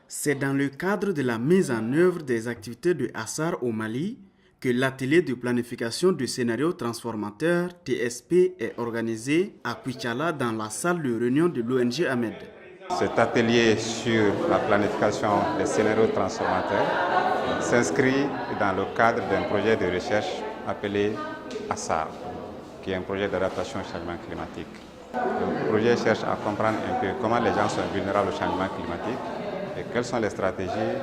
C'est dans le cadre de la mise en œuvre des activités de Assar au Mali que l'atelier de planification du scénario transformateur TSP est organisé à Kouichala dans la salle de réunion de l'ONG Ahmed. Cet atelier sur la planification des scénarios transformateurs s'inscrit dans le cadre d'un projet de recherche appelé Assar, qui est un projet d'adaptation au changement climatique. Le projet cherche à comprendre un peu comment les gens sont vulnérables au changement climatique et quelles sont les stratégies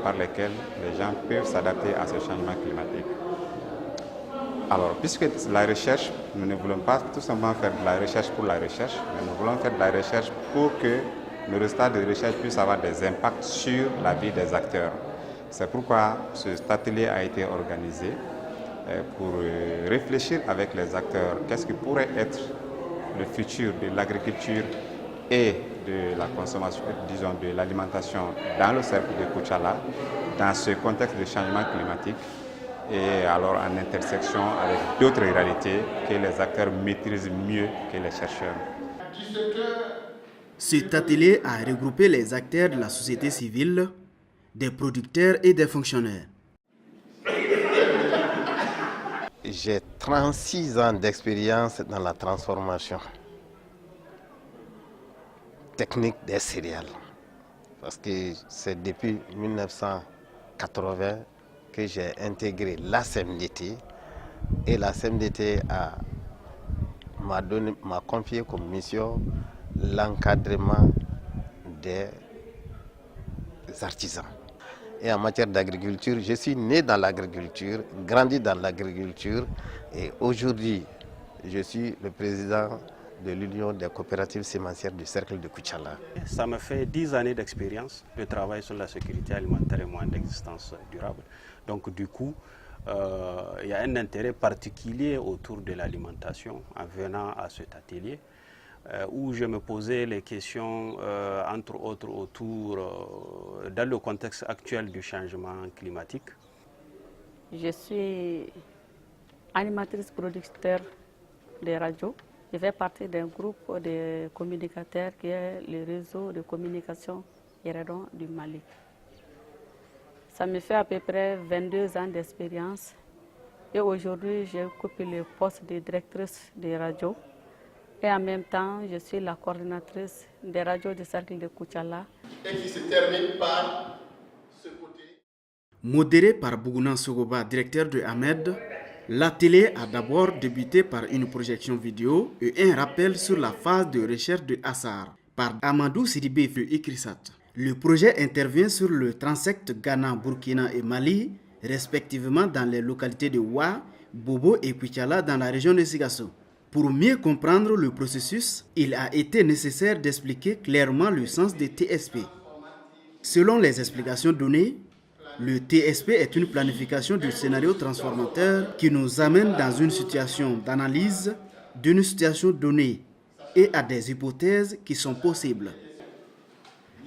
par lesquelles les gens peuvent s'adapter à ce changement climatique. Alors, puisque la recherche, nous ne voulons pas tout simplement faire de la recherche pour la recherche, mais nous voulons faire de la recherche pour que le résultat de recherche puisse avoir des impacts sur la vie des acteurs. C'est pourquoi cet atelier a été organisé pour réfléchir avec les acteurs qu'est-ce qui pourrait être le futur de l'agriculture et de la consommation, disons de l'alimentation dans le cercle de Kouichala, dans ce contexte de changement climatique et alors en intersection avec d'autres réalités que les acteurs maîtrisent mieux que les chercheurs. Cet atelier a regroupé les acteurs de la société civile, des producteurs et des fonctionnaires. J'ai 36 ans d'expérience dans la transformation technique des céréales. Parce que c'est depuis 1980 que j'ai intégré la CMDT et la CMDT m'a confié comme mission l'encadrement des artisans. Et en matière d'agriculture, je suis né dans l'agriculture, grandi dans l'agriculture et aujourd'hui, je suis le président de l'Union des coopératives sémencières du cercle de Kouichala. Ça me fait 10 années d'expérience de travail sur la sécurité alimentaire et moyens d'existence durable. Donc du coup, il y a un intérêt particulier autour de l'alimentation en venant à cet atelier où je me posais les questions, entre autres, autour, dans le contexte actuel du changement climatique. Je suis animatrice producteur de radio. Je fais partie d'un groupe de communicateurs qui est le réseau de communication Iredon du Mali. Ça me fait à peu près 22 ans d'expérience et aujourd'hui j'occupe le poste de directrice de radio et en même temps je suis la coordinatrice des radios du cercle de Kouichala. Et qui se termine par ce côté. Modéré par Bougouna Sogoba, directeur de Ahmed, l'atelier a d'abord débuté par une projection vidéo et un rappel sur la phase de recherche de Assar par Amadou Sidibé et Ikrisat. Le projet intervient sur le transect Ghana, Burkina et Mali, respectivement dans les localités de Wa, Bobo et Kouichala dans la région de Sigasso. Pour mieux comprendre le processus, il a été nécessaire d'expliquer clairement le sens des TSP. Selon les explications données, le TSP est une planification du scénario transformateur qui nous amène dans une situation d'analyse d'une situation donnée et à des hypothèses qui sont possibles.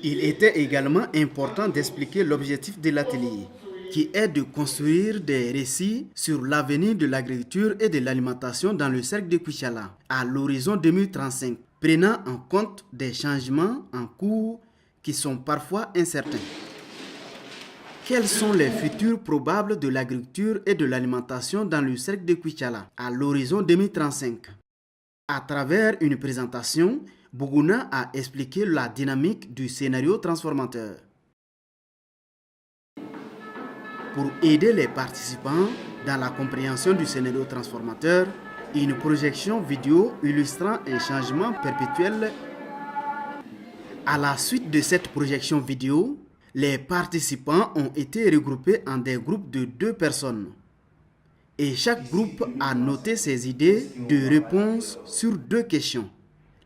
Il était également important d'expliquer l'objectif de l'atelier, qui est de construire des récits sur l'avenir de l'agriculture et de l'alimentation dans le cercle de Kouichala à l'horizon 2035, prenant en compte des changements en cours qui sont parfois incertains. Quels sont les futurs probables de l'agriculture et de l'alimentation dans le cercle de Kouichala à l'horizon 2035? À travers une présentation, Bougouna a expliqué la dynamique du scénario transformateur. Pour aider les participants dans la compréhension du scénario transformateur, une projection vidéo illustrant un changement perpétuel. À la suite de cette projection vidéo, les participants ont été regroupés en des groupes de 2 personnes. Et chaque groupe a noté ses idées de réponse sur 2 questions.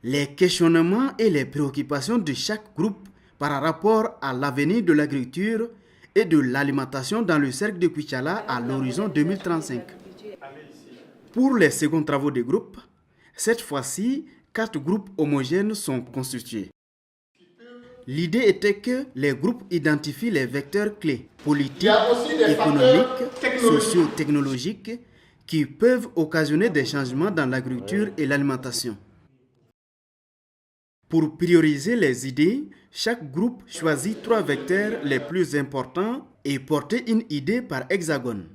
Les questionnements et les préoccupations de chaque groupe par rapport à l'avenir de l'agriculture et de l'alimentation dans le cercle de Kouichala à l'horizon 2035. Pour les seconds travaux des groupes, cette fois-ci, 4 groupes homogènes sont constitués. L'idée était que les groupes identifient les vecteurs clés politiques, Il y a aussi des économiques, facteurs technologiques. socio-technologiques qui peuvent occasionner des changements dans l'agriculture et l'alimentation. Pour prioriser les idées, chaque groupe choisit 3 vecteurs les plus importants et porter une idée par hexagone.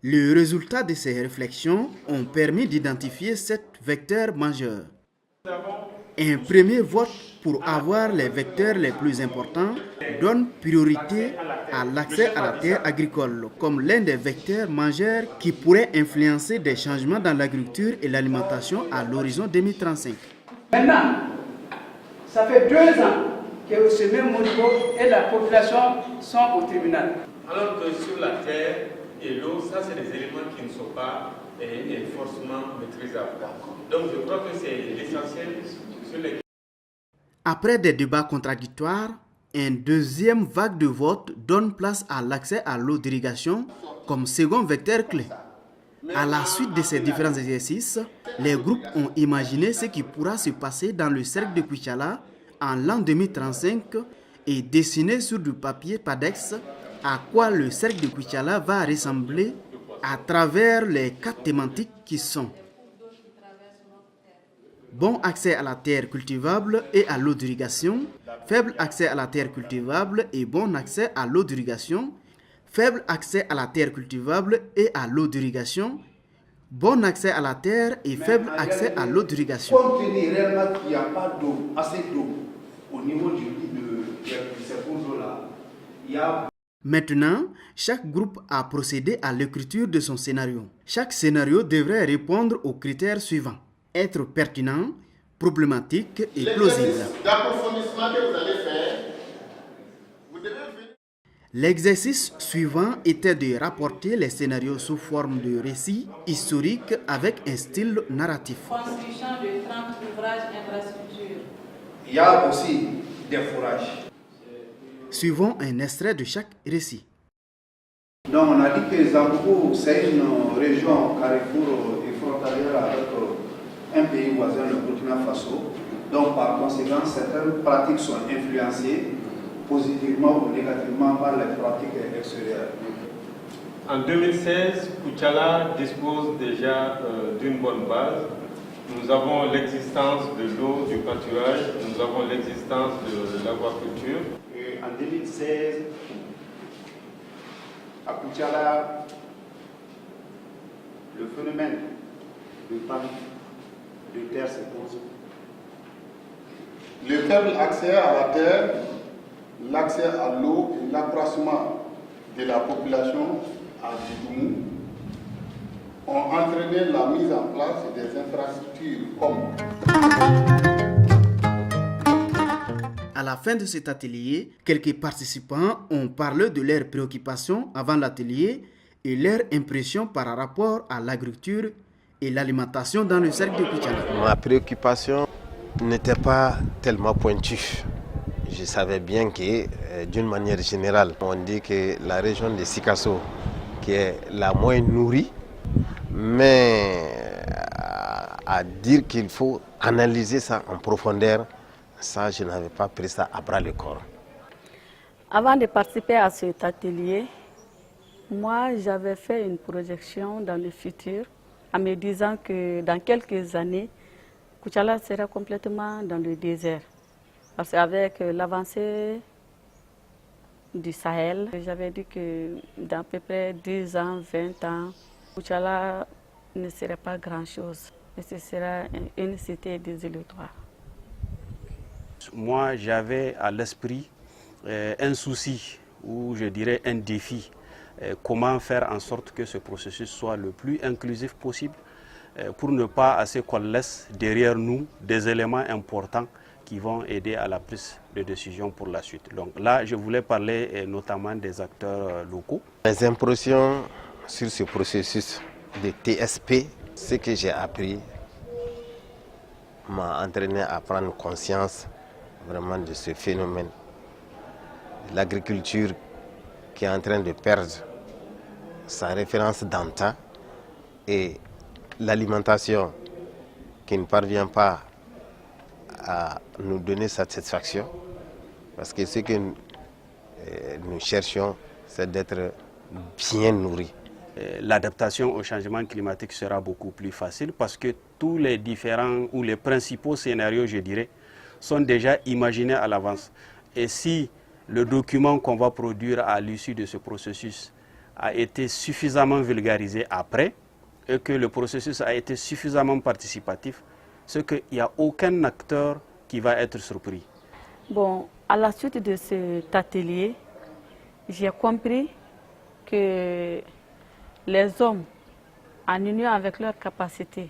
Le résultat de ces réflexions ont permis d'identifier 7 vecteurs majeurs. Un premier vote pour avoir les vecteurs les plus importants donne priorité à l'accès à la terre agricole comme l'un des vecteurs majeurs qui pourrait influencer des changements dans l'agriculture et l'alimentation à l'horizon 2035. Maintenant, ça fait 2 ans que ce même niveau et la population sont au tribunal. Alors que sur la terre et l'eau, ça c'est des éléments qui ne sont pas forcément maîtrisables. Donc je crois que c'est l'essentiel sur les... Après des débats contradictoires, une deuxième vague de vote donne place à l'accès à l'eau d'irrigation comme second vecteur clé. À la suite de ces différents exercices, les groupes ont imaginé ce qui pourra se passer dans le cercle de Kuchala en l'an 2035 et dessiné sur du papier Padex à quoi le cercle de Kuchala va ressembler à travers les 4 thématiques qui sont bon accès à la terre cultivable et à l'eau d'irrigation, faible accès à la terre cultivable et bon accès à l'eau d'irrigation, faible accès à la terre cultivable et à l'eau d'irrigation, bon accès à la terre et faible accès à l'eau d'irrigation. Compte tenu réellement qu'il n'y a pas d'eau, assez d'eau au niveau de ces cours d'eau-là, il y a... Maintenant, chaque groupe a procédé à l'écriture de son scénario. Chaque scénario devrait répondre aux critères suivants: être pertinent, problématique et plausible. D'approfondissement que vous allez faire, vous devez venir. L'exercice suivant était de rapporter les scénarios sous forme de récits historiques avec un style narratif. Construction de 30 ouvrages infrastructures. Il y a aussi des fourrages. Suivons un extrait de chaque récit. Donc on a dit que Zambougou, c'est une région carrefour et frontalière avec un pays voisin, le Burkina Faso. Donc par conséquent, certaines pratiques sont influencées positivement ou négativement par les pratiques extérieures. En 2016, Kuchala dispose déjà d'une bonne base. Nous avons l'existence de l'eau, du pâturage, nous avons l'existence de l'aquaculture. En 2016, à Kuchala, le phénomène de panne de terre se pose. Le faible accès à la terre, l'accès à l'eau et l'accroissement de la population à Djidoumou ont entraîné la mise en place des infrastructures comme... À la fin de cet atelier, quelques participants ont parlé de leurs préoccupations avant l'atelier et leurs impressions par rapport à l'agriculture et l'alimentation dans le cercle de Kuchala. Ma préoccupation n'était pas tellement pointue. Je savais bien que, d'une manière générale, on dit que la région de Sikasso, qui est la moins nourrie, mais à dire qu'il faut analyser ça en profondeur, ça, je n'avais pas pris ça à bras le corps. Avant de participer à cet atelier, moi, j'avais fait une projection dans le futur en me disant que dans quelques années, Kuchala sera complètement dans le désert. Parce qu'avec l'avancée du Sahel, j'avais dit que dans à peu près 10 ans, 20 ans, Kuchala ne serait pas grand-chose. Et ce sera une cité désolatoire. Moi, j'avais à l'esprit un souci, ou je dirais un défi. Comment faire en sorte que ce processus soit le plus inclusif possible pour ne pas assez qu'on laisse derrière nous des éléments importants qui vont aider à la prise de décision pour la suite. Donc là, je voulais parler notamment des acteurs locaux. Mes impressions sur ce processus de TSP, ce que j'ai appris m'a entraîné à prendre conscience vraiment de ce phénomène. L'agriculture qui est en train de perdre sa référence d'antan et l'alimentation qui ne parvient pas à nous donner satisfaction. Parce que ce que nous cherchons, c'est d'être bien nourris. L'adaptation au changement climatique sera beaucoup plus facile parce que tous les différents ou les principaux scénarios, je dirais, sont déjà imaginés à l'avance. Et si le document qu'on va produire à l'issue de ce processus a été suffisamment vulgarisé après et que le processus a été suffisamment participatif, c'est qu'il n'y a aucun acteur qui va être surpris. Bon, à la suite de cet atelier, j'ai compris que les hommes, en union avec leur capacité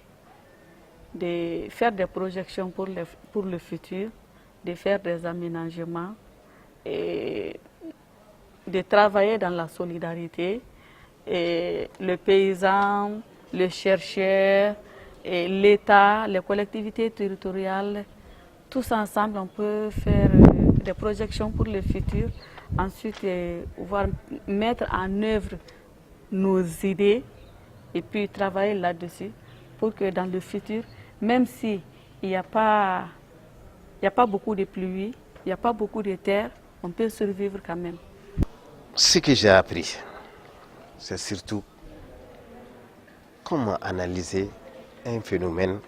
de faire des projections pour le futur, de faire des aménagements et de travailler dans la solidarité, et le paysan, le chercheur, l'État, les collectivités territoriales, tous ensemble on peut faire des projections pour le futur, ensuite pouvoir mettre en œuvre nos idées et puis travailler là-dessus pour que dans le futur, même s'il n'y a pas beaucoup de pluie, il n'y a pas beaucoup de terre, on peut survivre quand même. Ce que j'ai appris, c'est surtout comment analyser un phénomène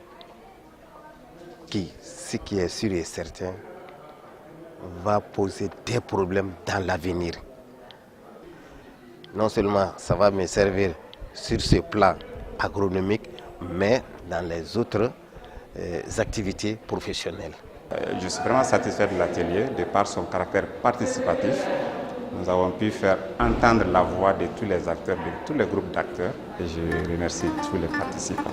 qui, ce qui est sûr et certain, va poser des problèmes dans l'avenir. Non seulement ça va me servir sur ce plan agronomique, mais dans les autres activités professionnelles. Je suis vraiment satisfait de l'atelier, de par son caractère participatif. Nous avons pu faire entendre la voix de tous les acteurs, de tous les groupes d'acteurs. Et je remercie tous les participants.